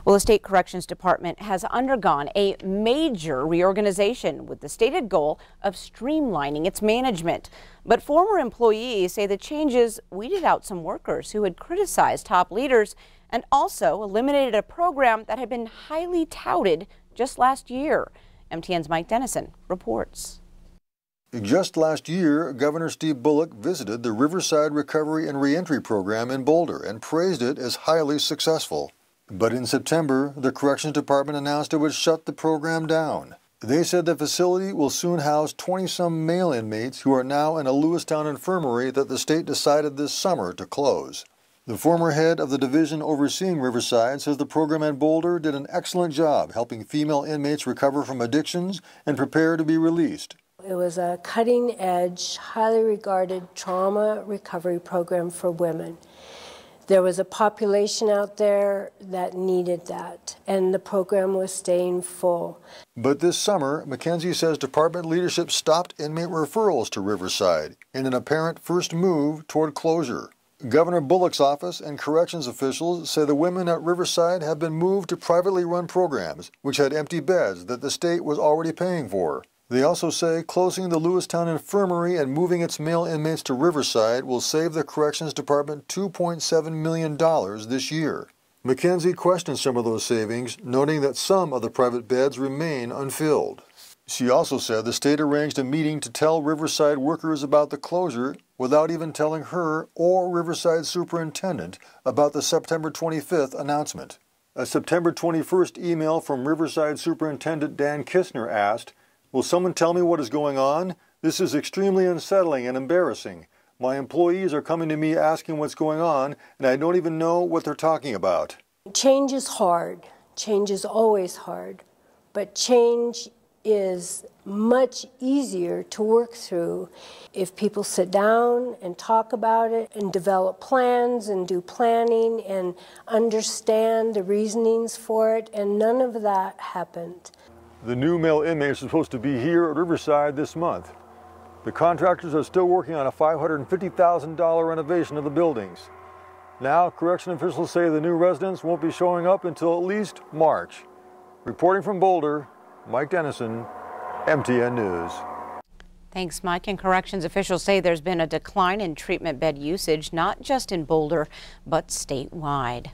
Well, the state corrections department has undergone a major reorganization with the stated goal of streamlining its management. But former employees say the changes weeded out some workers who had criticized top leaders and also eliminated a program that had been highly touted just last year. MTN's Mike Dennison reports. Just last year, Governor Steve Bullock visited the Riverside Recovery and Reentry Program in Boulder and praised it as highly successful. But in September, the Corrections Department announced it would shut the program down. They said the facility will soon house 20-some male inmates who are now in a Lewistown infirmary that the state decided this summer to close. The former head of the division overseeing Riverside says the program in Boulder did an excellent job helping female inmates recover from addictions and prepare to be released. It was a cutting-edge, highly regarded trauma recovery program for women. There was a population out there that needed that, and the program was staying full. But this summer, Mackenzie says department leadership stopped inmate referrals to Riverside in an apparent first move toward closure. Governor Bullock's office and corrections officials say the women at Riverside have been moved to privately run programs, which had empty beds that the state was already paying for. They also say closing the Lewistown Infirmary and moving its male inmates to Riverside will save the Corrections Department $2.7 million this year. Mackenzie questioned some of those savings, noting that some of the private beds remain unfilled. She also said the state arranged a meeting to tell Riverside workers about the closure without even telling her or Riverside superintendent about the September 25th announcement. A September 21st email from Riverside Superintendent Dan Kistner asked, "Will someone tell me what is going on? This is extremely unsettling and embarrassing. My employees are coming to me asking what's going on, and I don't even know what they're talking about." Change is hard. Change is always hard. But change is much easier to work through if people sit down and talk about it and develop plans and do planning and understand the reasonings for it, and none of that happened. The new male inmates are supposed to be here at Riverside this month. The contractors are still working on a $550,000 renovation of the buildings. Now, correction officials say the new residents won't be showing up until at least March. Reporting from Boulder, Mike Dennison, MTN News. Thanks, Mike. And corrections officials say there's been a decline in treatment bed usage, not just in Boulder, but statewide.